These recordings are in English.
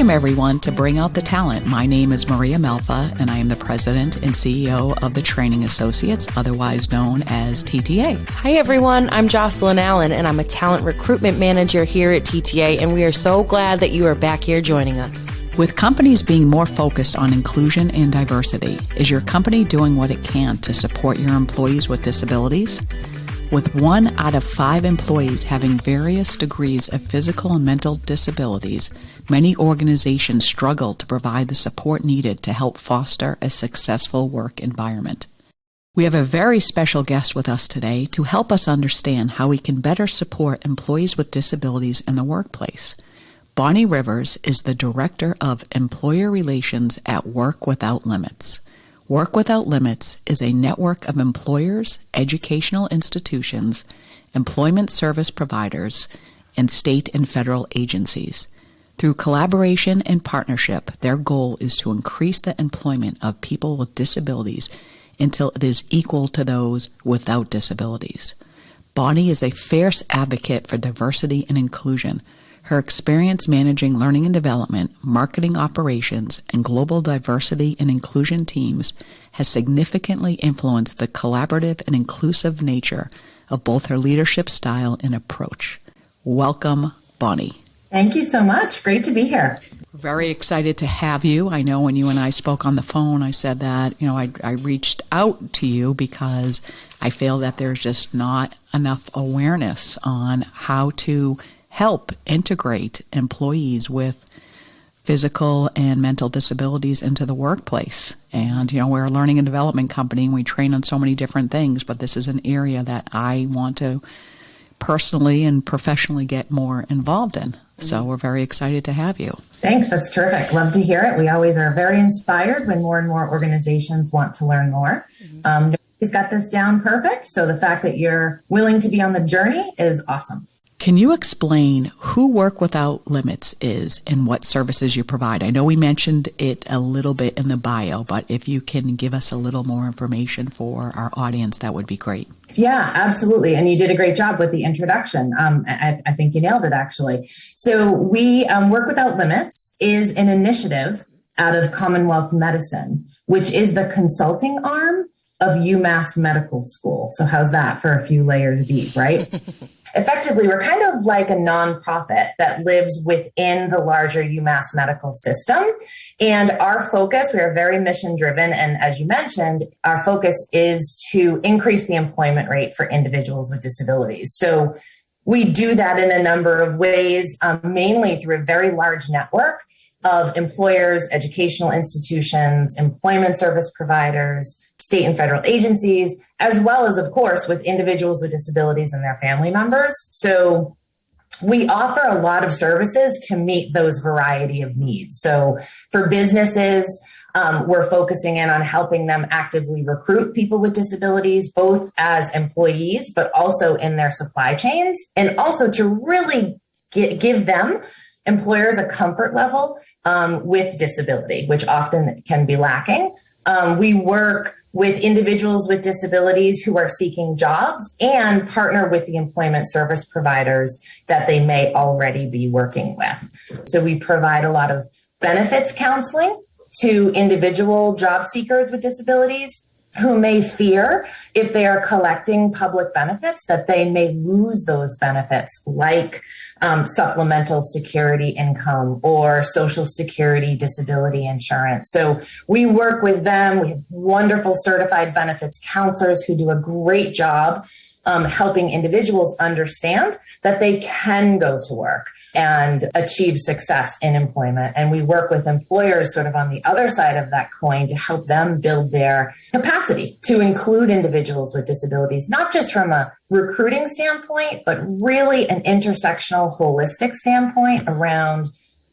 Welcome, everyone, to Bring Out the Talent. My name is Maria Melfa, and I am the president and CEO of the Training Associates, otherwise known as TTA. Hi, everyone. I'm Jocelyn Allen, and I'm a talent recruitment manager here at TTA, and we are so glad that you are back here joining us. With companies being more focused on inclusion and diversity, is your company doing what it can to support your employees with disabilities? With 1 out of 5 employees having various degrees of physical and mental disabilities, many organizations struggle to provide the support needed to help foster a successful work environment. We have a very special guest with us today to help us understand how we can better support employees with disabilities in the workplace. Bonnie Rivers is the Director of Employer Relations at Work Without Limits. Work Without Limits is a network of employers, educational institutions, employment service providers, and state and federal agencies. Through collaboration and partnership, their goal is to increase the employment of people with disabilities until it is equal to those without disabilities. Bonnie is a fierce advocate for diversity and inclusion. Her experience managing learning and development, marketing operations, and global diversity and inclusion teams has significantly influenced the collaborative and inclusive nature of both her leadership style and approach. Welcome, Bonnie. Thank you so much. Great to be here. Very excited to have you. I know when you and I spoke on the phone, I said that, I reached out to you because I feel that there's just not enough awareness on how to help integrate employees with physical and mental disabilities into the workplace. And, we're a learning and development company and we train on so many different things, but this is an area that I want to personally and professionally get more involved in. So we're very excited to have you. Thanks. That's terrific. Love to hear it. We always are very inspired when more and more organizations want to learn more. Nobody's got this down perfect. So the fact that you're willing to be on the journey is awesome. Can you explain who Work Without Limits is and what services you provide? I know we mentioned it a little bit in the bio, but if you can give us a little more information for our audience, that would be great. Yeah, absolutely. And you did a great job with the introduction. I think you nailed it, actually. So we Work Without Limits is an initiative out of Commonwealth Medicine, which is the consulting arm of UMass Medical School. So how's that for a few layers deep, right? Effectively, we're kind of like a nonprofit that lives within the larger UMass medical system. And our focus, we are very mission driven. And as you mentioned, our focus is to increase the employment rate for individuals with disabilities. So we do that in a number of ways, mainly through a very large network of employers, educational institutions, employment service providers, state and federal agencies, as well as, of course, with individuals with disabilities and their family members. So we offer a lot of services to meet those variety of needs. So for businesses, we're focusing in on helping them actively recruit people with disabilities, both as employees, but also in their supply chains, and also to really give them, employers, a comfort level with disability, which often can be lacking. We work with individuals with disabilities who are seeking jobs and partner with the employment service providers that they may already be working with. So we provide a lot of benefits counseling to individual job seekers with disabilities who may fear if they are collecting public benefits that they may lose those benefits, like supplemental security income or Social Security disability insurance. So we work with them. We have wonderful certified benefits counselors who do a great job helping individuals understand that they can go to work and achieve success in employment. And we work with employers sort of on the other side of that coin to help them build their capacity to include individuals with disabilities, not just from a recruiting standpoint, but really an intersectional, holistic standpoint around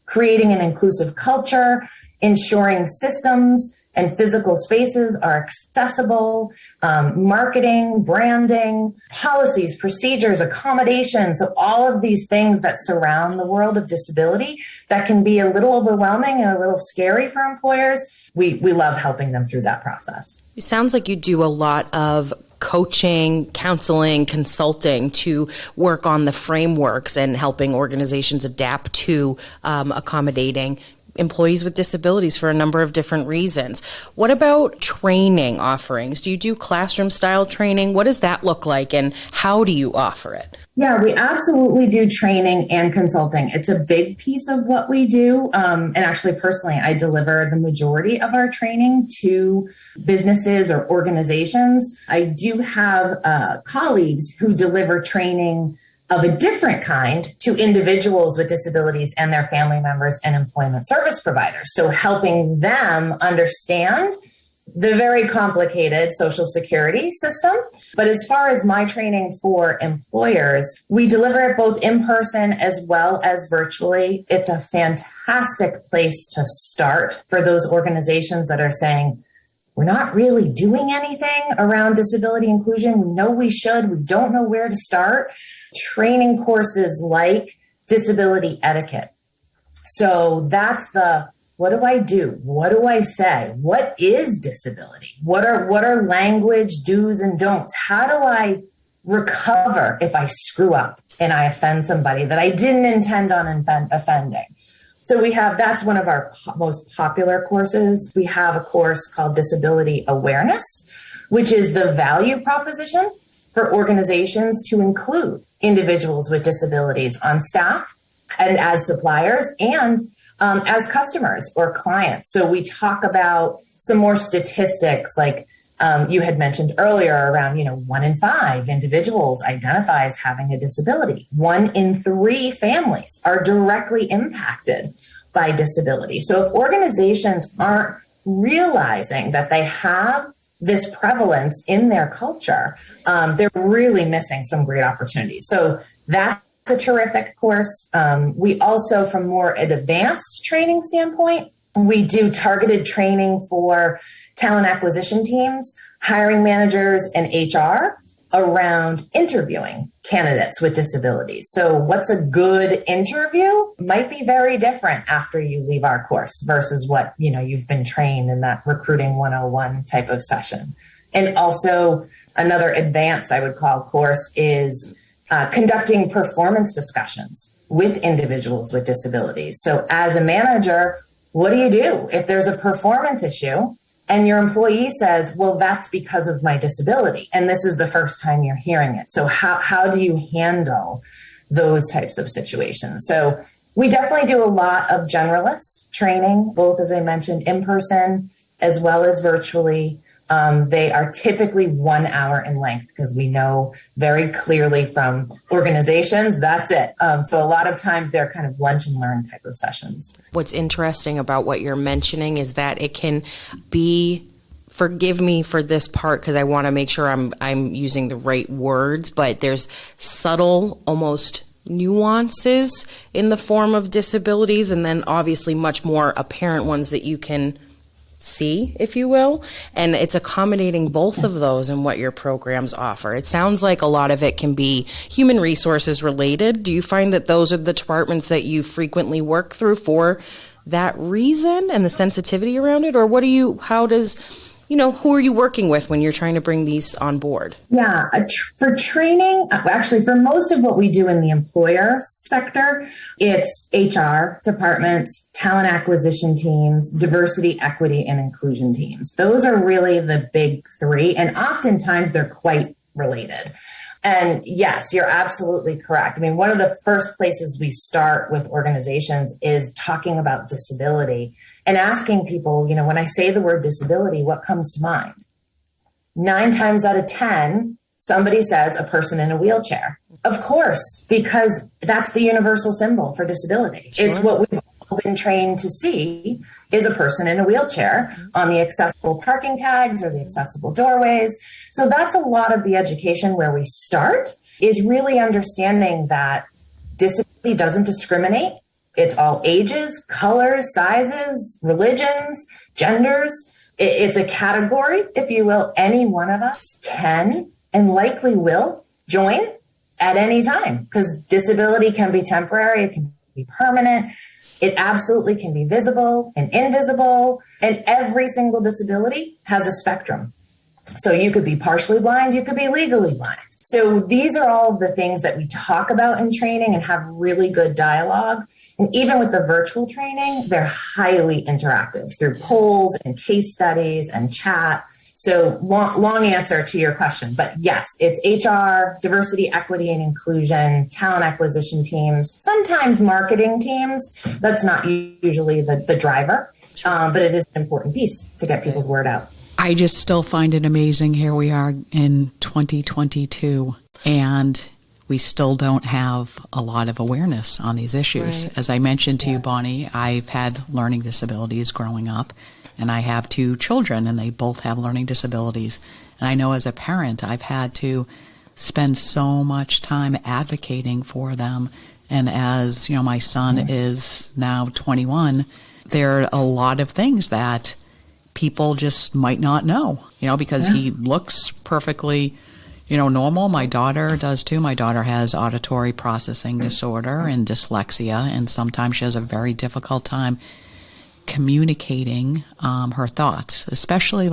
creating an inclusive culture, ensuring systems and physical spaces are accessible, marketing, branding, policies, procedures, accommodations, so all of these things that surround the world of disability that can be a little overwhelming and a little scary for employers. We love helping them through that process. It sounds like you do a lot of coaching, counseling, consulting to work on the frameworks and helping organizations adapt to accommodating employees with disabilities for a number of different reasons. What about training offerings? Do you do classroom style training? What does that look like and how do you offer it? Yeah, we absolutely do training and consulting. It's a big piece of what we do. And actually, personally, I deliver the majority of our training to businesses or organizations. I do have colleagues who deliver training of a different kind to individuals with disabilities and their family members and employment service providers. So helping them understand the very complicated Social Security system. But as far as my training for employers, we deliver it both in person as well as virtually. It's a fantastic place to start for those organizations that are saying, we're not really doing anything around disability inclusion. We know we should. We don't know where to start. Training courses like disability etiquette. So that's the, what do I do? What do I say? What is disability? What are language do's and don'ts? How do I recover if I screw up and I offend somebody that I didn't intend on offending? So that's one of our most popular courses. We have a course called Disability Awareness, which is the value proposition for organizations to include individuals with disabilities on staff and as suppliers and as customers or clients. So we talk about some more statistics like you had mentioned earlier around, 1 in 5 individuals identify as having a disability. 1 in 3 families are directly impacted by disability. So if organizations aren't realizing that they have this prevalence in their culture, they're really missing some great opportunities. So that's a terrific course. We also, from more an advanced training standpoint, we do targeted training for talent acquisition teams, hiring managers, and HR around interviewing candidates with disabilities. So what's a good interview might be very different after you leave our course versus what, you've been trained in that recruiting 101 type of session. And also another advanced, I would call, course is conducting performance discussions with individuals with disabilities. So as a manager, what do you do if there's a performance issue and your employee says, well, that's because of my disability, and this is the first time you're hearing it? So how do you handle those types of situations? So we definitely do a lot of generalist training, both, as I mentioned, in person as well as virtually. They are typically 1 hour in length because we know very clearly from organizations, that's it. So a lot of times they're kind of lunch and learn type of sessions. What's interesting about what you're mentioning is that it can be, forgive me for this part because I want to make sure I'm using the right words, but there's subtle, almost nuances in the form of disabilities, and then obviously much more apparent ones that you can see, if you will, and it's accommodating both of those in what your programs offer. It sounds like a lot of it can be human resources related. Do you find that those are the departments that you frequently work through for that reason and the sensitivity around it? Or who are you working with when you're trying to bring these on board? Yeah, for training, actually, for most of what we do in the employer sector, it's HR departments, talent acquisition teams, diversity, equity, and inclusion teams. Those are really the big 3, and oftentimes they're quite related. And yes, you're absolutely correct. I mean, one of the first places we start with organizations is talking about disability and asking people, when I say the word disability, what comes to mind? 9 times out of 10, somebody says a person in a wheelchair. Of course, because that's the universal symbol for disability. Sure. It's what we've all been trained to see is a person in a wheelchair on the accessible parking tags or the accessible doorways. So that's a lot of the education where we start, is really understanding that disability doesn't discriminate. It's all ages, colors, sizes, religions, genders. It's a category, if you will. Any one of us can and likely will join at any time, because disability can be temporary, it can be permanent. It absolutely can be visible and invisible, and every single disability has a spectrum. So you could be partially blind, you could be legally blind. So these are all of the things that we talk about in training and have really good dialogue. And even with the virtual training, they're highly interactive through polls and case studies and chat. So long answer to your question, but yes, it's HR, diversity, equity, and inclusion, talent acquisition teams, sometimes marketing teams. That's not usually the driver, but it is an important piece to get people's word out. I just still find it amazing. Here we are in 2022, and we still don't have a lot of awareness on these issues. Right. As I mentioned to you, Bonnie, I've had learning disabilities growing up, and I have 2 children, and they both have learning disabilities. And I know as a parent, I've had to spend so much time advocating for them. And as you know, my son is now 21, there are a lot of things that people just might not know, because he looks perfectly, normal. My daughter does too. My daughter has auditory processing disorder and dyslexia, and sometimes she has a very difficult time communicating her thoughts, especially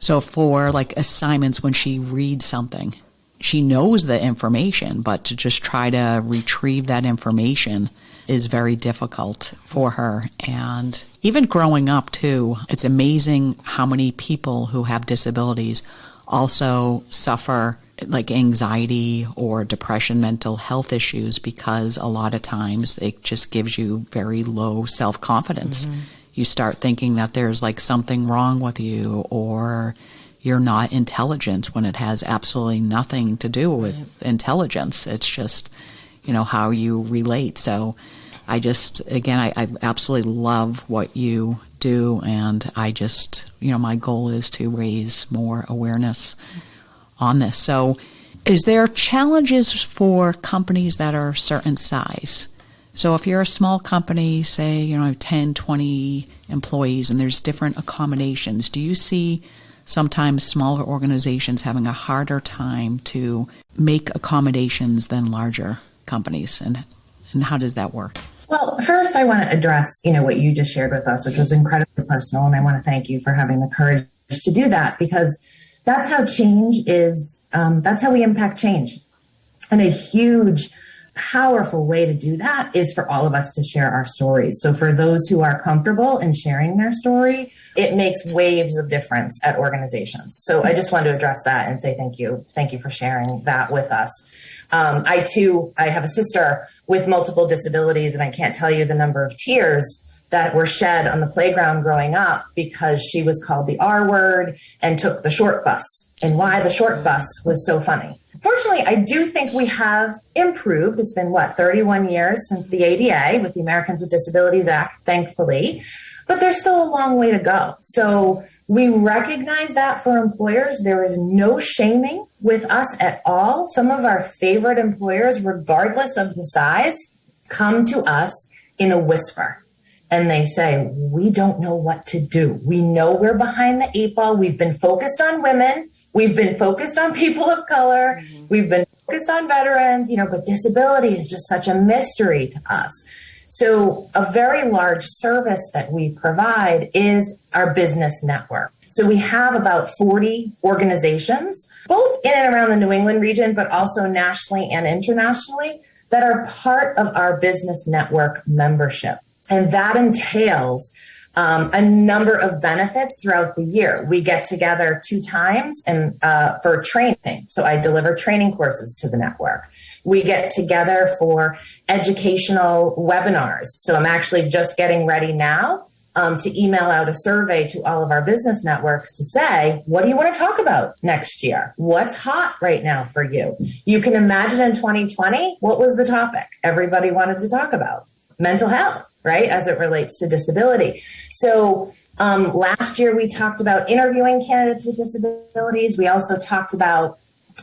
for assignments when she reads something. She knows the information, but to just try to retrieve that information is very difficult for her. And even growing up too, it's amazing how many people who have disabilities also suffer anxiety or depression, mental health issues, because a lot of times it just gives you very low self-confidence. Mm-hmm. You start thinking that there's something wrong with you, or you're not intelligent, when it has absolutely nothing to do with intelligence. It's just how you relate. So I absolutely love what you do, and I just, my goal is to raise more awareness on this. So is there challenges for companies that are a certain size? So if you're a small company, say, 10, 20 employees, and there's different accommodations, do you see sometimes smaller organizations having a harder time to make accommodations than larger companies? And how does that work? Well, first I want to address, what you just shared with us, which was incredibly personal. And I want to thank you for having the courage to do that, because that's how change is. That's how we impact change. And a huge, powerful way to do that is for all of us to share our stories. So for those who are comfortable in sharing their story, it makes waves of difference at organizations. So I just wanted to address that and say thank you. Thank you for sharing that with us. I have a sister with multiple disabilities, and I can't tell you the number of tears that were shed on the playground growing up because she was called the R word and took the short bus, and why the short bus was so funny. Fortunately, I do think we have improved. It's been 31 years since the ADA with the Americans with Disabilities Act, thankfully, but there's still a long way to go. So we recognize that for employers, there is no shaming with us at all. Some of our favorite employers, regardless of the size, come to us in a whisper. And they say, we don't know what to do. We know we're behind the 8 ball. We've been focused on women. We've been focused on people of color. Mm-hmm. We've been focused on veterans, but disability is just such a mystery to us. So a very large service that we provide is our business network. So we have about 40 organizations, both in and around the New England region, but also nationally and internationally, that are part of our business network membership. And that entails a number of benefits throughout the year. We get together 2 times and for training. So I deliver training courses to the network. We get together for educational webinars. So I'm actually just getting ready now to email out a survey to all of our business networks to say, what do you want to talk about next year? What's hot right now for you? You can imagine in 2020, what was the topic everybody wanted to talk about? Mental health, right? As it relates to disability. So last year we talked about interviewing candidates with disabilities. We also talked about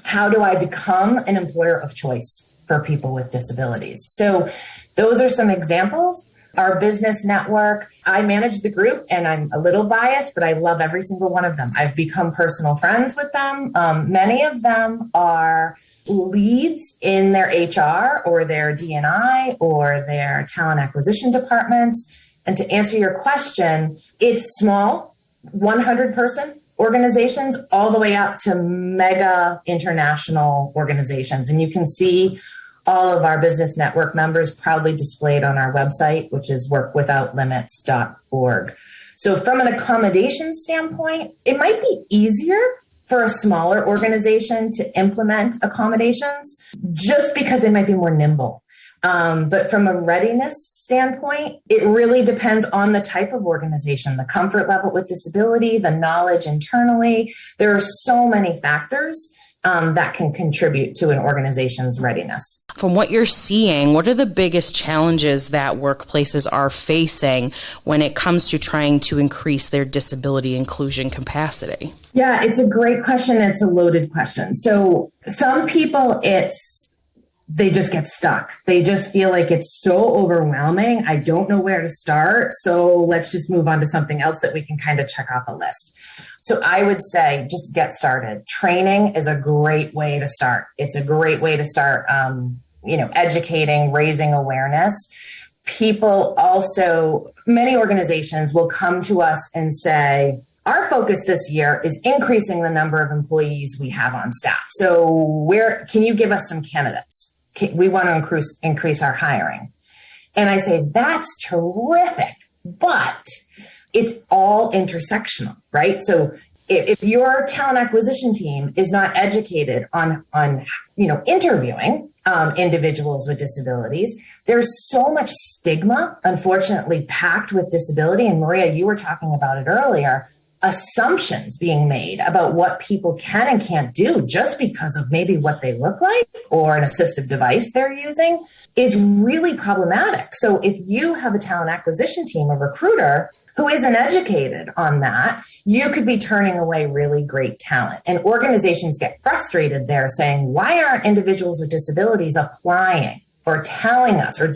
how do I become an employer of choice for people with disabilities? So those are some examples. Our business network, I manage the group, and I'm a little biased, but I love every single one of them. I've become personal friends with them. Many of them are leads in their HR or their D&I or their talent acquisition departments. And to answer your question, it's small, 100 person organizations all the way up to mega international organizations. And you can see all of our business network members proudly displayed on our website, which is workwithoutlimits.org. So from an accommodation standpoint, it might be easier for a smaller organization to implement accommodations just because they might be more nimble. But from a readiness standpoint, it really depends on the type of organization, the comfort level with disability, the knowledge internally. There are so many factors that can contribute to an organization's readiness. From what you're seeing, what are the biggest challenges that workplaces are facing when it comes to trying to increase their disability inclusion capacity? Yeah, it's a great question. It's a loaded question. So some people, they just get stuck. They just feel like it's so overwhelming. I don't know where to start. So let's just move on to something else that we can kind of check off a list. So I would say just get started. Training is a great way to start. It's a great way to start, educating, raising awareness. People also, many organizations will come to us and say, our focus this year is increasing the number of employees we have on staff. So can you give us some candidates? We want to increase our hiring. And I say, that's terrific, but it's all intersectional, right? So if your talent acquisition team is not educated on interviewing individuals with disabilities, there's so much stigma, unfortunately, packed with disability. And Maria, you were talking about it earlier. Assumptions being made about what people can and can't do just because of maybe what they look like or an assistive device they're using is really problematic. So if you have a talent acquisition team, a recruiter who isn't educated on that, you could be turning away really great talent. And organizations get frustrated there saying, why aren't individuals with disabilities applying or telling us or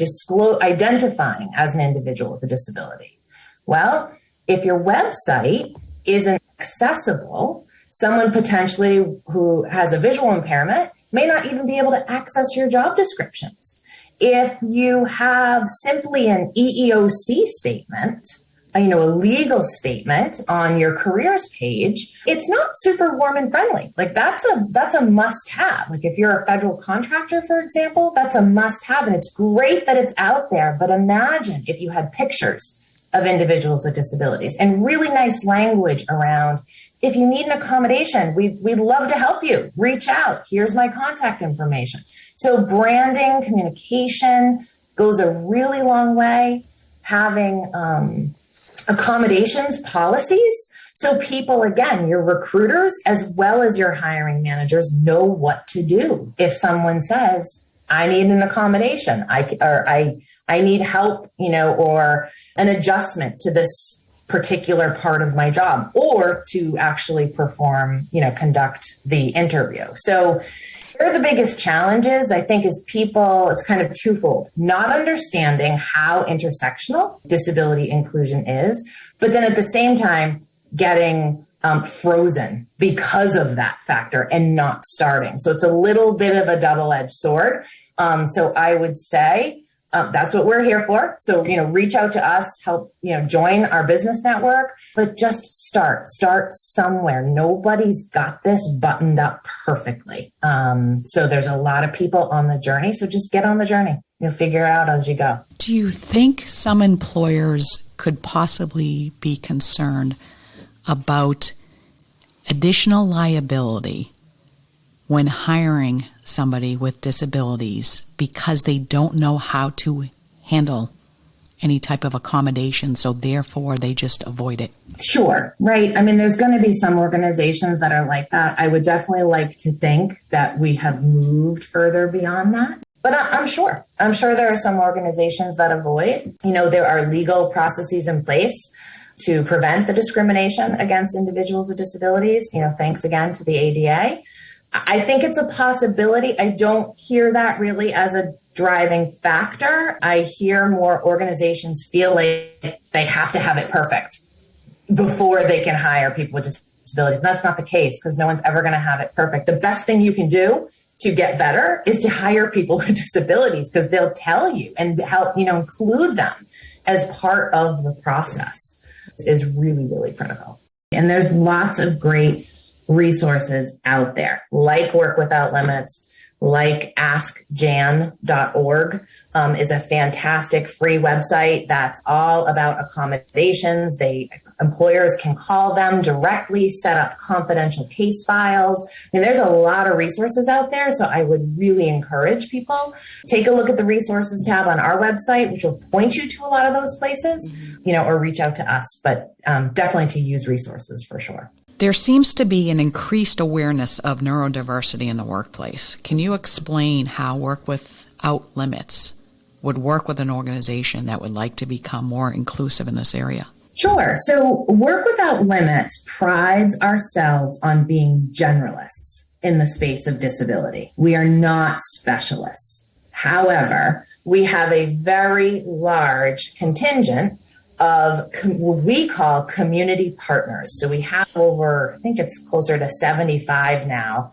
identifying as an individual with a disability? Well, if your website isn't accessible, someone potentially who has a visual impairment may not even be able to access your job descriptions. If you have simply an EEOC statement, a legal statement on your careers page, it's not super warm and friendly. Like that's a must have. Like if you're a federal contractor, for example, that's a must have. And it's great that it's out there, but imagine if you had pictures of individuals with disabilities and really nice language around, if you need an accommodation, we'd love to help you. Reach out. Here's my contact information. So branding, communication goes a really long way. Having accommodations policies. So people, again, your recruiters as well as your hiring managers know what to do. If someone says, I need an accommodation, I need help, or an adjustment to this particular part of my job, or to actually perform, conduct the interview. So here are the biggest challenges, I think, is people, it's kind of twofold, not understanding how intersectional disability inclusion is, but then at the same time, getting frozen because of that factor and not starting. So it's a little bit of a double-edged sword. So I would say that's what we're here for. So, reach out to us, help, join our business network, but just start somewhere. Nobody's got this buttoned up perfectly. So there's a lot of people on the journey. So just get on the journey. You'll figure it out as you go. Do you think some employers could possibly be concerned about additional liability when hiring somebody with disabilities because they don't know how to handle any type of accommodation, so therefore they just avoid it? Sure, right. I mean, there's going to be some organizations that are like that. I would definitely like to think that we have moved further beyond that. But I'm sure there are some organizations that avoid. There are legal processes in place to prevent the discrimination against individuals with disabilities. Thanks again to the ADA. I think it's a possibility. I don't hear that really as a driving factor. I hear more organizations feel like they have to have it perfect before they can hire people with disabilities. And that's not the case because no one's ever going to have it perfect. The best thing you can do to get better is to hire people with disabilities because they'll tell you and help, include them as part of the process is really, really critical. And there's lots of great resources out there, like Work Without Limits, like askjan.org is a fantastic free website that's all about accommodations. Employers can call them directly, set up confidential case files. I mean, there's a lot of resources out there. So I would really encourage people, take a look at the resources tab on our website, which will point you to a lot of those places, or reach out to us, but definitely to use resources for sure. There seems to be an increased awareness of neurodiversity in the workplace. Can you explain how Work Without Limits would work with an organization that would like to become more inclusive in this area? Sure. So Work Without Limits prides ourselves on being generalists in the space of disability. We are not specialists. However, we have a very large contingent of what we call community partners. So we have over, I think it's closer to 75 now,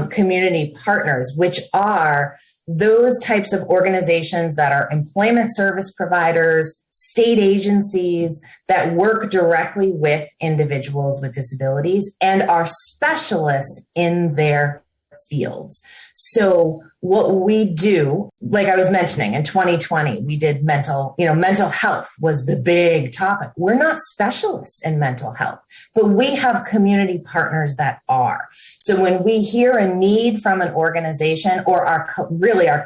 community partners, which are those types of organizations that are employment service providers, state agencies that work directly with individuals with disabilities and are specialists in their fields. So what we do, like I was mentioning, in 2020, we did mental health was the big topic. We're not specialists in mental health, but we have community partners that are. So when we hear a need from an organization or our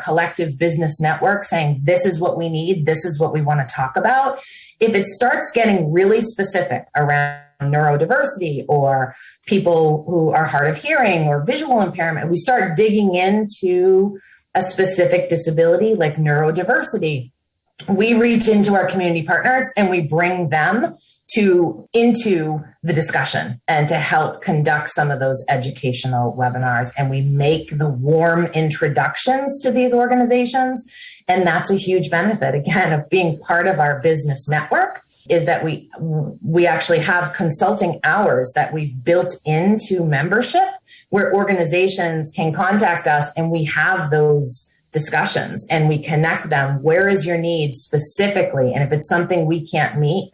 collective business network saying, this is what we need, this is what we want to talk about, if it starts getting really specific around neurodiversity or people who are hard of hearing or visual impairment, we start digging into a specific disability like neurodiversity. We reach into our community partners and we bring them into the discussion and to help conduct some of those educational webinars. And we make the warm introductions to these organizations. And that's a huge benefit, again, of being part of our business network, is that we actually have consulting hours that we've built into membership where organizations can contact us and we have those discussions and we connect them. Where is your need specifically? And if it's something we can't meet,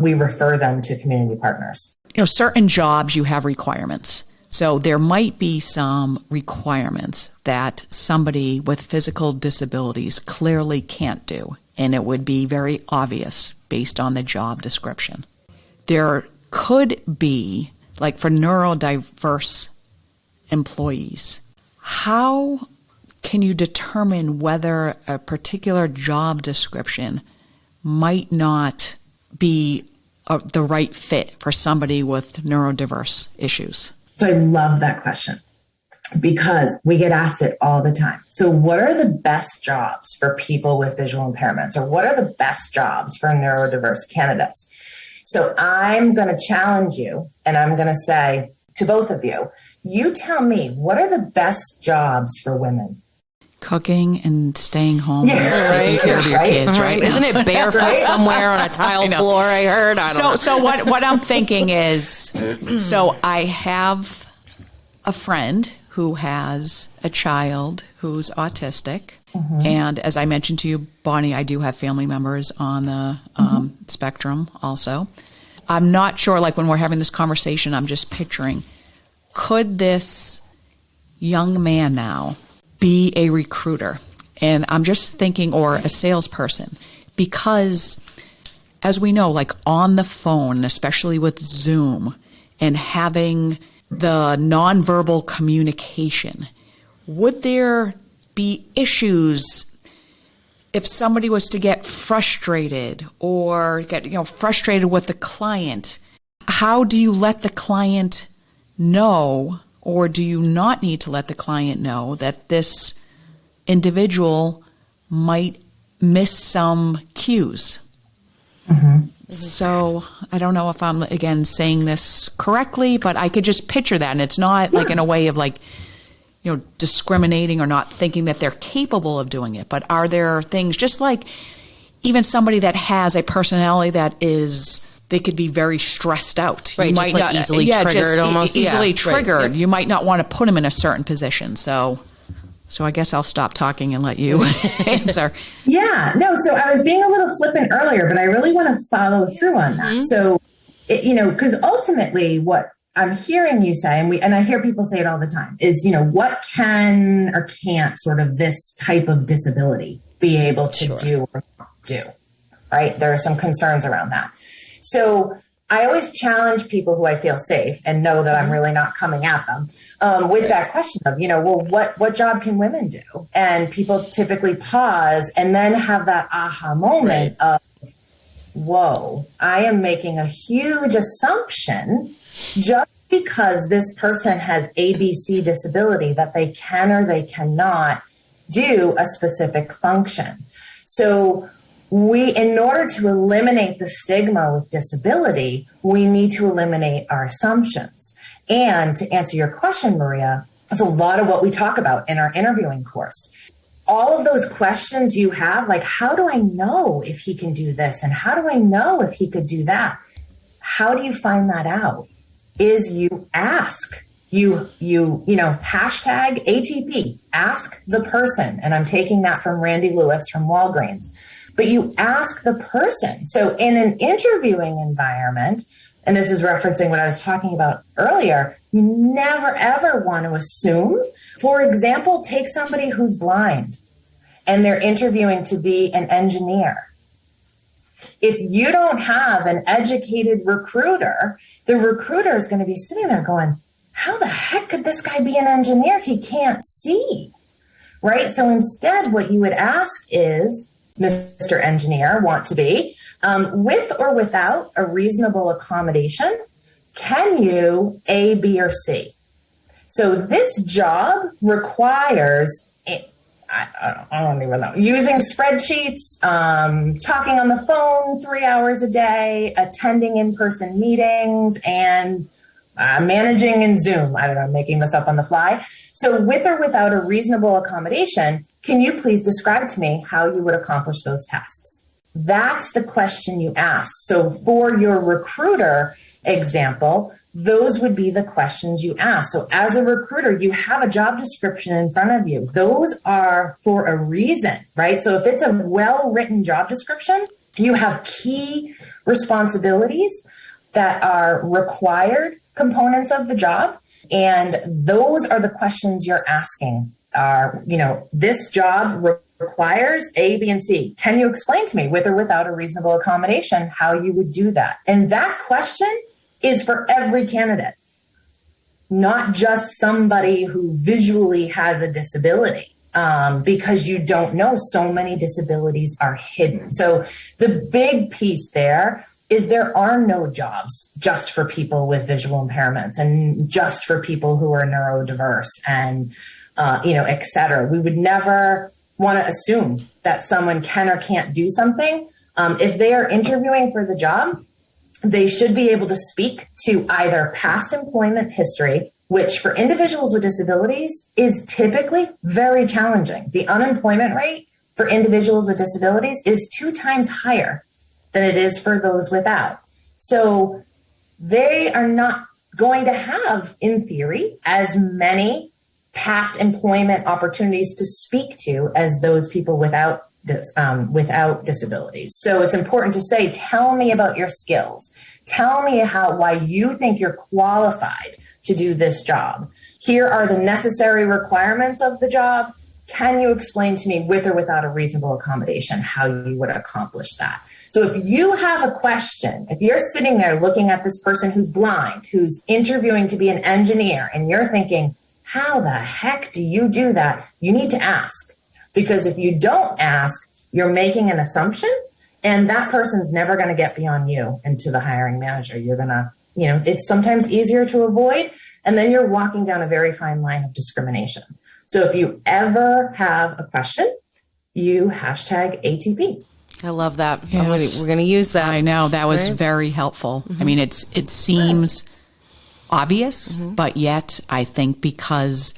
we refer them to community partners. Certain jobs you have requirements. So there might be some requirements that somebody with physical disabilities clearly can't do, and it would be very obvious based on the job description. There could be, like for neurodiverse employees, how can you determine whether a particular job description might not be the right fit for somebody with neurodiverse issues? So I love that question because we get asked it all the time. So what are the best jobs for people with visual impairments, or what are the best jobs for neurodiverse candidates? So I'm going to challenge you and I'm going to say to both of you, you tell me, what are the best jobs for women? Cooking and staying home and taking care of your kids, right? Isn't it barefoot somewhere on a tile floor? I heard. I don't know. So what I'm thinking is, so I have a friend who has a child who's autistic, and as I mentioned to you, Bonnie, I do have family members on the spectrum also. I'm not sure, like when we're having this conversation, I'm just picturing, could this young man now be a recruiter? And I'm just thinking, or a salesperson, because as we know, like on the phone, especially with Zoom and having the nonverbal communication, would there be issues if somebody was to get frustrated or get frustrated with the client? How do you let the client know, or do you not need to let the client know that this individual might miss some cues? So I don't know if I'm, again, saying this correctly, but I could just picture that. And it's not like in a way of like, discriminating or not thinking that they're capable of doing it. But are there things, just like even somebody that has a personality that is, they could be very stressed out. Right, You just might like not, easily triggered almost. Easily Yeah, triggered. right, yep. You might not want to put them in a certain position. So I guess I'll stop talking and let you answer. Yeah, no, so I was being a little flippant earlier, but I really want to follow through on that. So because ultimately what I'm hearing you say, and I hear people say it all the time, is, what can or can't sort of this type of disability be able to do or not do, right? There are some concerns around that. So I always challenge people who I feel safe and know that I'm really not coming at them with that question of, what job can women do? And people typically pause and then have that aha moment of, whoa, I am making a huge assumption just because this person has ABC disability that they can or they cannot do a specific function. So in order to eliminate the stigma with disability, we need to eliminate our assumptions. And to answer your question, Maria, that's a lot of what we talk about in our interviewing course. All of those questions you have, like, how do I know if he can do this? And how do I know if he could do that? How do you find that out? Is you ask. You hashtag ATP, ask the person. And I'm taking that from Randy Lewis from Walgreens. But you ask the person. So in an interviewing environment, and this is referencing what I was talking about earlier, you never, ever want to assume. For example, take somebody who's blind and they're interviewing to be an engineer. If you don't have an educated recruiter, the recruiter is going to be sitting there going, how the heck could this guy be an engineer? He can't see, right? So instead, what you would ask is, Mr. Engineer, want to be, with or without a reasonable accommodation, can you A, B, or C? So this job requires, I don't even know, using spreadsheets, talking on the phone 3 hours a day, attending in-person meetings, and managing in Zoom. I don't know, making this up on the fly. So with or without a reasonable accommodation, can you please describe to me how you would accomplish those tasks? That's the question you ask. So for your recruiter example, those would be the questions you ask. So as a recruiter, you have a job description in front of you. Those are for a reason, right? So if it's a well-written job description, you have key responsibilities that are required components of the job. And those are the questions you're asking are, this job requires A, B, and C. Can you explain to me with or without a reasonable accommodation how you would do that? And that question is for every candidate, not just somebody who visually has a disability, because you don't know, so many disabilities are hidden. So the big piece there is there are no jobs just for people with visual impairments and just for people who are neurodiverse and, et cetera. We would never want to assume that someone can or can't do something. If they are interviewing for the job, they should be able to speak to either past employment history, which for individuals with disabilities is typically very challenging. The unemployment rate for individuals with disabilities is 2 times higher than it is for those without. So they are not going to have, in theory, as many past employment opportunities to speak to as those people without disabilities. So it's important to say, tell me about your skills. Tell me why you think you're qualified to do this job. Here are the necessary requirements of the job. Can you explain to me with or without a reasonable accommodation how you would accomplish that? So if you have a question, if you're sitting there looking at this person who's blind, who's interviewing to be an engineer, and you're thinking, how the heck do you do that? You need to ask. Because if you don't ask, you're making an assumption, and that person's never going to get beyond you and to the hiring manager. You're going to, it's sometimes easier to avoid, and then you're walking down a very fine line of discrimination. So if you ever have a question, you hashtag ATP. I love that. Yes. We're going to use that. I know that was very helpful. Mm-hmm. I mean, it seems obvious, but yet I think because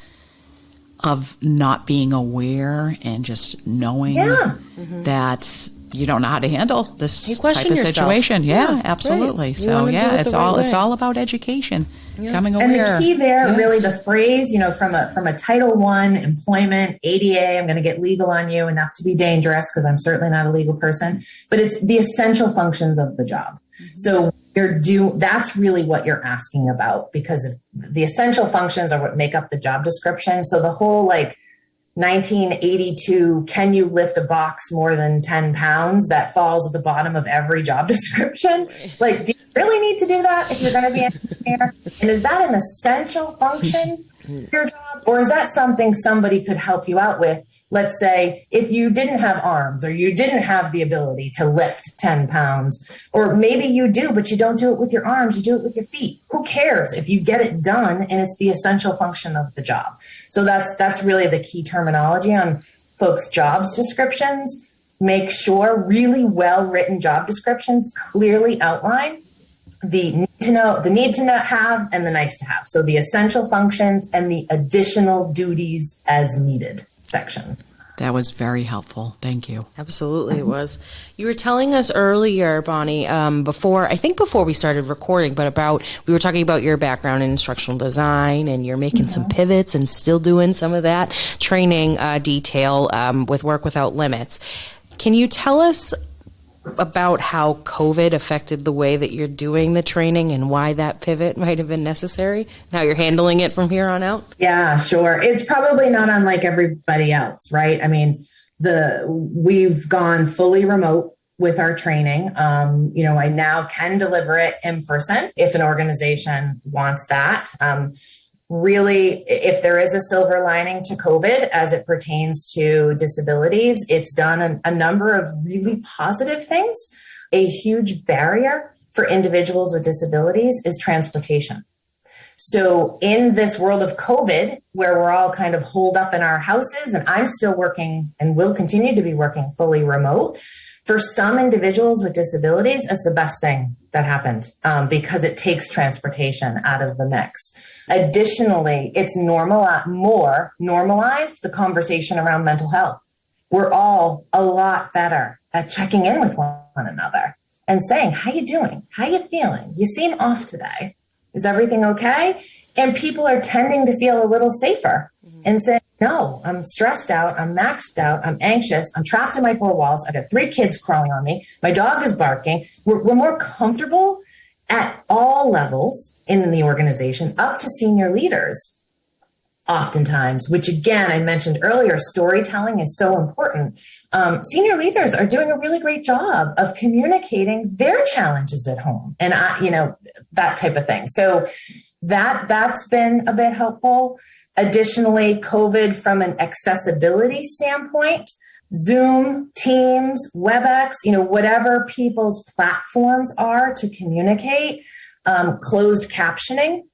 of not being aware and just knowing that you don't know how to handle this type of situation. Yeah, absolutely. Right. So it's all about education. Becoming aware. And the key there, really, the phrase, from a Title I employment, ADA, I'm going to get legal on you enough to be dangerous because I'm certainly not a legal person, but it's the essential functions of the job. So that's really what you're asking about, because of the essential functions are what make up the job description. So the whole 1982, can you lift a box more than 10 pounds, that falls at the bottom of every job description. Do you really need to do that if you're going to be an engineer? And is that an essential function of your job? Or is that something somebody could help you out with? Let's say if you didn't have arms, or you didn't have the ability to lift 10 pounds, or maybe you do, but you don't do it with your arms, you do it with your feet. Who cares if you get it done and it's the essential function of the job? So that's really the key terminology on folks' jobs descriptions. Make sure really well-written job descriptions clearly outline the need to know, have, and the nice to have. So the essential functions and the additional duties as needed section. That was very helpful. Thank you. Absolutely, it was. You were telling us earlier, Bonnie, before we started recording, but we were talking about your background in instructional design, and you're making some pivots and still doing some of that training detail with Work Without Limits. Can you tell us about how COVID affected the way that you're doing the training and why that pivot might have been necessary, and how you're handling it from here on out? Yeah, sure. It's probably not unlike everybody else, right? I mean, we've gone fully remote with our training. I now can deliver it in person if an organization wants that. Really, if there is a silver lining to COVID as it pertains to disabilities, it's done a number of really positive things. A huge barrier for individuals with disabilities is transportation. So in this world of COVID, where we're all kind of holed up in our houses, and I'm still working and will continue to be working fully remote, for some individuals with disabilities, it's the best thing that happened because it takes transportation out of the mix. Additionally, it's more normalized the conversation around mental health. We're all a lot better at checking in with one another and saying, how you doing? How you feeling? You seem off today. Is everything okay? And people are tending to feel a little safer and say, no, I'm stressed out. I'm maxed out. I'm anxious. I'm trapped in my four walls. I got 3 kids crawling on me. My dog is barking. We're more comfortable at all levels in the organization, up to senior leaders, oftentimes, which again, I mentioned earlier, storytelling is so important. Senior leaders are doing a really great job of communicating their challenges at home and, that type of thing. So that's been a bit helpful. Additionally, COVID from an accessibility standpoint, Zoom, Teams, WebEx, whatever people's platforms are to communicate, closed captioning,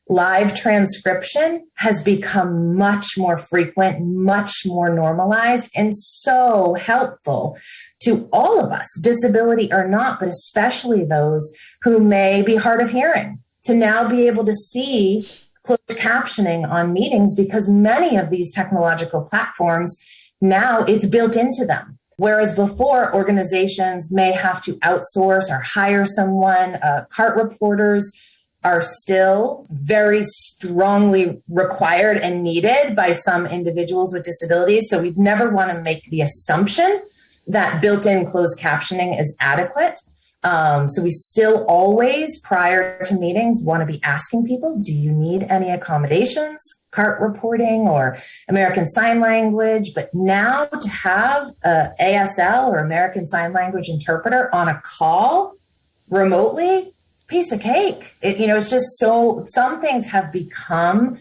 live transcription has become much more frequent, much more normalized, and so helpful to all of us, disability or not, but especially those who may be hard of hearing, to now be able to see closed captioning on meetings, because many of these technological platforms now it's built into them. Whereas before, organizations may have to outsource or hire someone. CART reporters are still very strongly required and needed by some individuals with disabilities. So we'd never want to make the assumption that built-in closed captioning is adequate. So we still always, prior to meetings, want to be asking people, do you need any accommodations, CART reporting or American Sign Language? But now to have a ASL or American Sign Language interpreter on a call remotely, piece of cake. It's just so, some things have become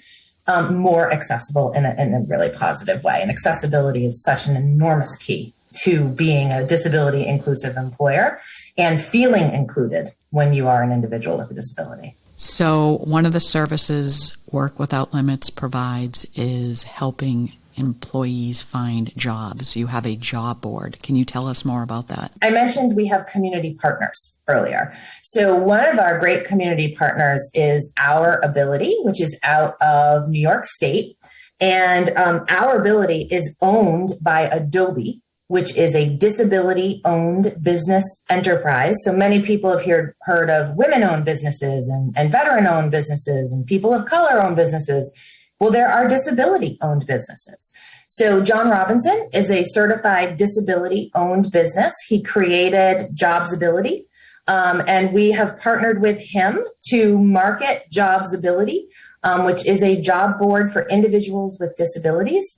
more accessible in a really positive way. And accessibility is such an enormous key to being a disability inclusive employer and feeling included when you are an individual with a disability. So one of the services Work Without Limits provides is helping employees find jobs. You have a job board. Can you tell us more about that? I mentioned we have community partners earlier. So one of our great community partners is Our Ability, which is out of New York State. And Our Ability is owned by Adobe, which is a disability-owned business enterprise. So many people have heard of women-owned businesses and veteran-owned businesses and people of color-owned businesses. Well, there are disability-owned businesses. So John Robinson is a certified disability-owned business. He created Jobs Ability And we have partnered with him to market Disabilities, which is a job board for individuals with disabilities.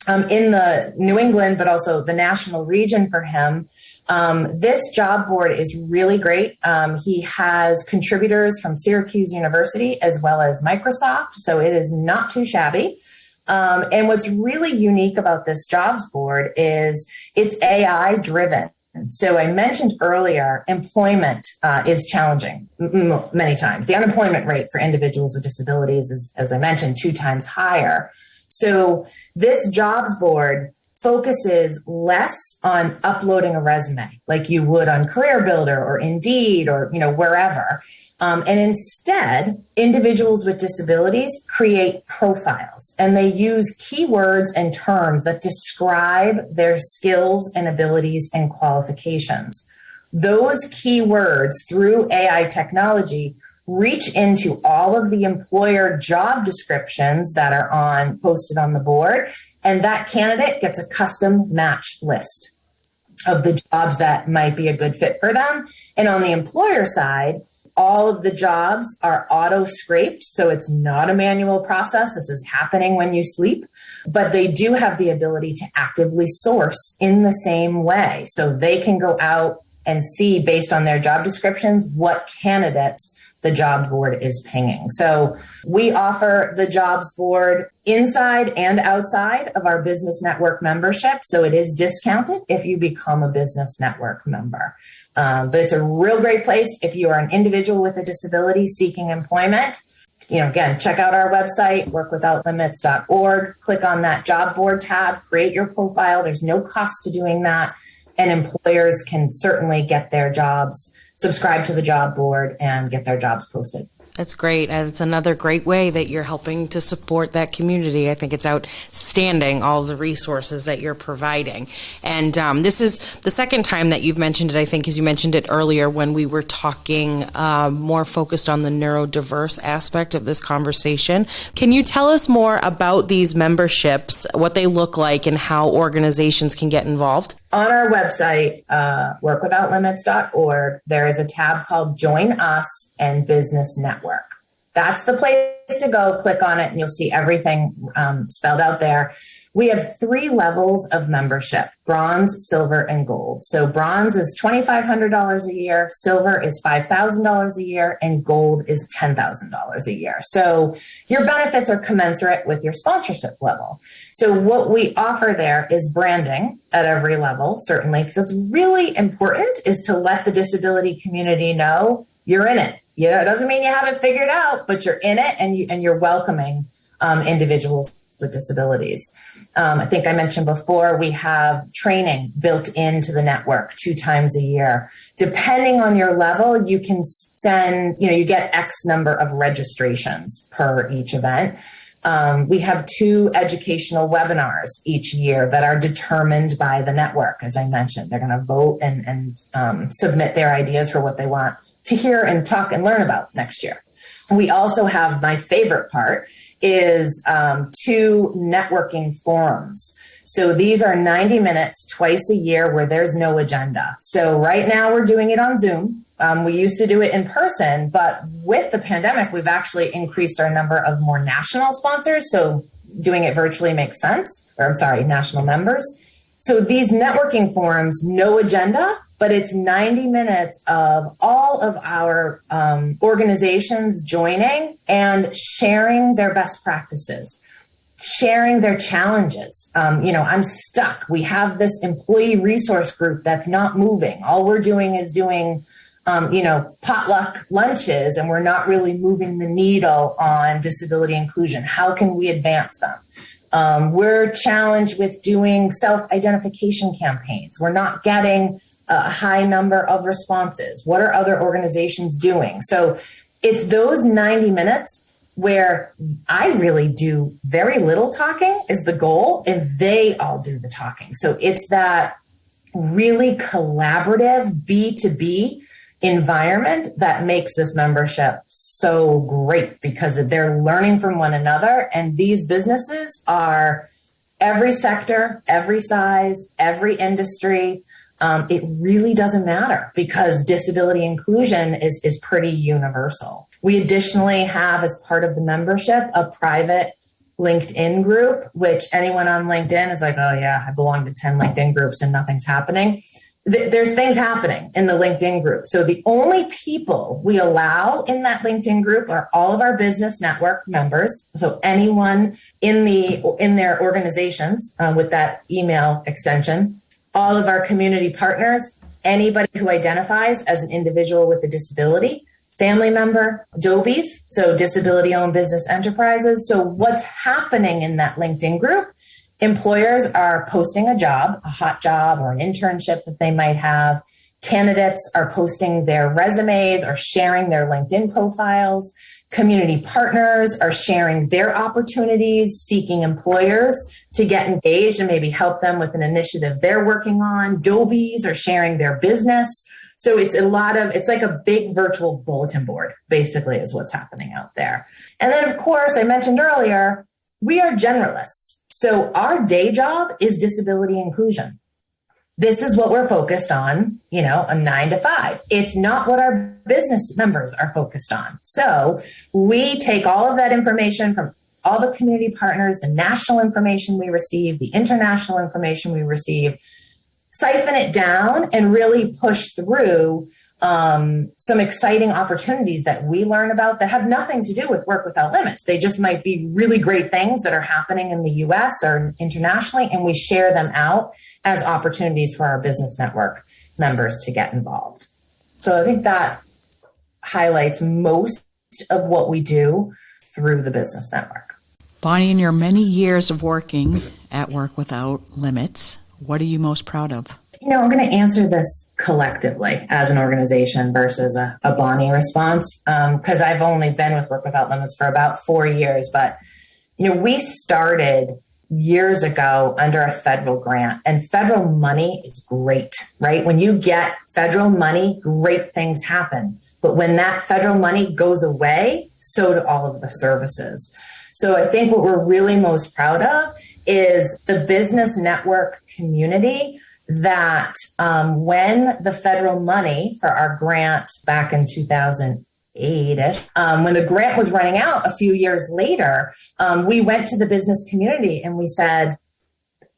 In the New England, but also the national region for him. This job board is really great. He has contributors from Syracuse University as well as Microsoft, so it is not too shabby. And what's really unique about this jobs board is it's AI driven. So I mentioned earlier, employment is challenging many times. The unemployment rate for individuals with disabilities is, as I mentioned, 2 times higher. So this jobs board focuses less on uploading a resume like you would on Career Builder or Indeed or wherever. And instead, individuals with disabilities create profiles and they use keywords and terms that describe their skills and abilities and qualifications. Those keywords through AI technology reach into all of the employer job descriptions that are posted on the board, and that candidate gets a custom match list of the jobs that might be a good fit for them. And on the employer side, all of the jobs are auto scraped, so it's not a manual process. This is happening when you sleep, but they do have the ability to actively source in the same way. So they can go out and see, based on their job descriptions, what candidates the job board is pinging. So we offer the jobs board inside and outside of our business network membership. So it is discounted if you become a business network member. But it's a real great place if you are an individual with a disability seeking employment. Again, check out our website, workwithoutlimits.org, click on that job board tab, create your profile. There's no cost to doing that. And employers can certainly get their jobs, subscribe to the job board, and get their jobs posted. That's great. It's another great way that you're helping to support that community. I think it's outstanding, all the resources that you're providing. And this is the second time that you've mentioned it, I think, as you mentioned it earlier when we were talking more focused on the neurodiverse aspect of this conversation. Can you tell us more about these memberships, what they look like, and how organizations can get involved? On our website, workwithoutlimits.org, there is a tab called Join Us and Business Network. That's the place to go. Click on it and you'll see everything spelled out there. We have 3 levels of membership: bronze, silver, and gold. So bronze is $2,500 a year, silver is $5,000 a year, and gold is $10,000 a year. So your benefits are commensurate with your sponsorship level. So what we offer there is branding at every level, certainly, because it's really important, is to let the disability community know you're in it. It doesn't mean you have it figured out, but you're in it and you're welcoming individuals with disabilities. I think I mentioned before, we have training built into the network 2 times a year. Depending on your level, you can send, you get X number of registrations per each event. We have 2 educational webinars each year that are determined by the network. As I mentioned, they're going to vote and submit their ideas for what they want to hear and talk and learn about next year. We also have, my favorite part is 2 networking forums. So these are 90 minutes twice a year where there's no agenda. So right now we're doing it on Zoom. We used to do it in person, but with the pandemic, we've actually increased our number of more national sponsors. So doing it virtually makes sense, national members. So these networking forums, no agenda, but it's 90 minutes of all of our organizations joining and sharing their best practices, sharing their challenges. I'm stuck. We have this employee resource group that's not moving. All we're doing is doing, potluck lunches, and we're not really moving the needle on disability inclusion. How can we advance them? We're challenged with doing self-identification campaigns. We're not getting a high number of responses. What are other organizations doing? So it's those 90 minutes where I really do very little talking is the goal, and they all do the talking. So it's that really collaborative B2B environment that makes this membership so great, because they're learning from one another. And these businesses are every sector, every size, every industry. it really doesn't matter because disability inclusion is pretty universal. We additionally have, as part of the membership, a private LinkedIn group, which anyone on LinkedIn is like, oh yeah, I belong to 10 LinkedIn groups and nothing's happening. There's things happening in the LinkedIn group. So the only people we allow in that LinkedIn group are all of our business network members. So anyone in their organizations with that email extension, all of our community partners, anybody who identifies as an individual with a disability, family member, DOBIes, so disability-owned business enterprises. So what's happening in that LinkedIn group? Employers are posting a job, a hot job or an internship that they might have. Candidates are posting their resumes or sharing their LinkedIn profiles. Community partners are sharing their opportunities, seeking employers to get engaged and maybe help them with an initiative they're working on. DOBIes are sharing their business. So it's like a big virtual bulletin board, basically, is what's happening out there. And then, of course, I mentioned earlier, we are generalists. So our day job is disability inclusion. This is what we're focused on, a 9 to 5. It's not what our business members are focused on. So we take all of that information from all the community partners, the national information we receive, the international information we receive, siphon it down and really push through some exciting opportunities that we learn about that have nothing to do with Work Without Limits. They just might be really great things that are happening in the US or internationally, and we share them out as opportunities for our business network members to get involved. So I think that highlights most of what we do through the business network. Bonnie, in your many years of working at Work Without Limits, what are you most proud of? I'm going to answer this collectively as an organization versus a Bonnie response, because I've only been with Work Without Limits for about 4 years. But, we started years ago under a federal grant, and federal money is great, right? When you get federal money, great things happen. But when that federal money goes away, so do all of the services. So I think what we're really most proud of is the business network community that when the federal money for our grant back in 2008-ish, when the grant was running out a few years later, we went to the business community and we said,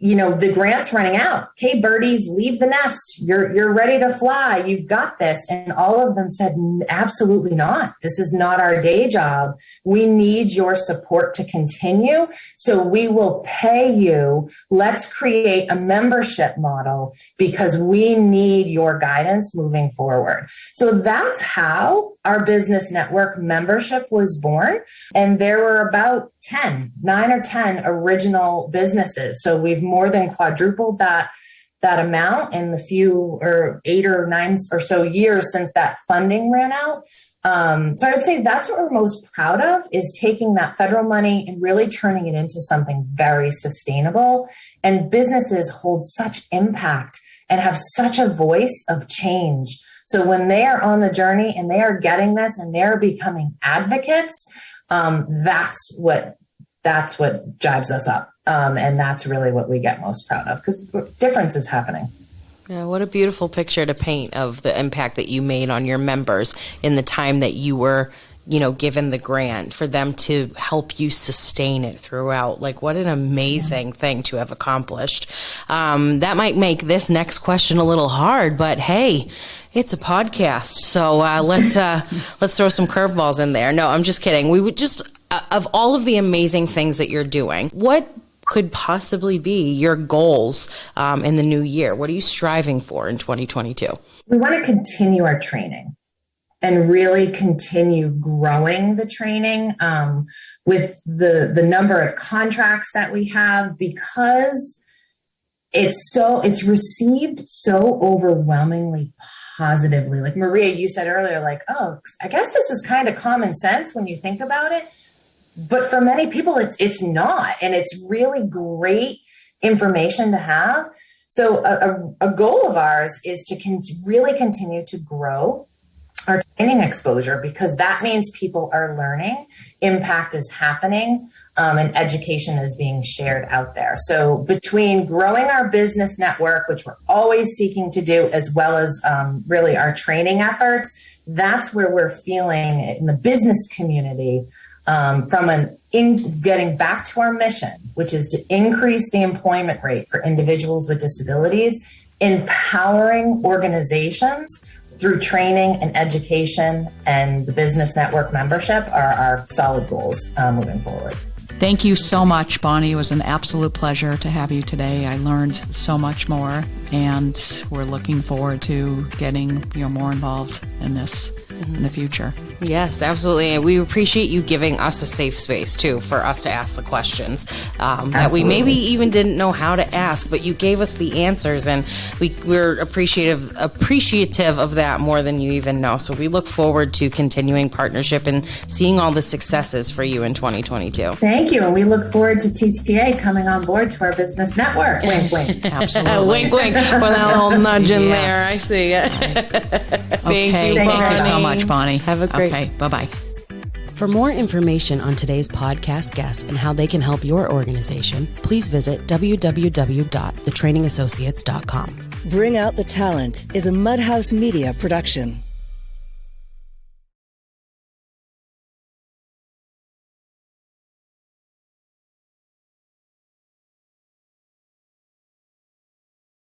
the grant's running out. Okay, birdies, leave the nest. You're ready to fly. You've got this. And all of them said, absolutely not. This is not our day job. We need your support to continue. So we will pay you. Let's create a membership model because we need your guidance moving forward. So that's how our business network membership was born. And there were about 9 or 10 original businesses. So we've more than quadrupled that amount in the few or 8 or 9 or so years since that funding ran out. So I would say that's what we're most proud of, is taking that federal money and really turning it into something very sustainable. And businesses hold such impact and have such a voice of change. So when they are on the journey and they are getting this and they're becoming advocates, that's what drives us up. And that's really what we get most proud of, because difference is happening. Yeah, what a beautiful picture to paint of the impact that you made on your members in the time that you were, given the grant, for them to help you sustain it throughout. Like, what an amazing thing to have accomplished. That might make this next question a little hard, but hey, it's a podcast. So let's throw some curveballs in there. No, I'm just kidding. We would just, of all of the amazing things that you're doing, what could possibly be your goals in the new year? What are you striving for in 2022? We want to continue our training and really continue growing the training with the number of contracts that we have, because it's received so overwhelmingly positively. Like Maria, you said earlier, like, oh, I guess this is kind of common sense when you think about it. But for many people, it's not. And it's really great information to have. So a goal of ours is to really continue to grow our training exposure, because that means people are learning, impact is happening, and education is being shared out there. So between growing our business network, which we're always seeking to do, as well as really our training efforts, that's where we're feeling in the business community getting back to our mission, which is to increase the employment rate for individuals with disabilities, empowering organizations through training and education, and the business network membership are our solid goals moving forward. Thank you so much, Bonnie. It was an absolute pleasure to have you today. I learned so much more, and we're looking forward to getting more involved in this in the future. Yes, absolutely. And we appreciate you giving us a safe space, too, for us to ask the questions that we maybe even didn't know how to ask, but you gave us the answers, and we're appreciative of that more than you even know. So we look forward to continuing partnership and seeing all the successes for you in 2022. Thank you. And we look forward to TTA coming on board to our business network. Wink, wink. Absolutely. Wink, wink. With that little nudge in there. I see it. Thank you so much, Bonnie. Have a great Okay, bye-bye. For more information on today's podcast guests and how they can help your organization, please visit www.thetrainingassociates.com. Bring Out the Talent is a Mudhouse Media production.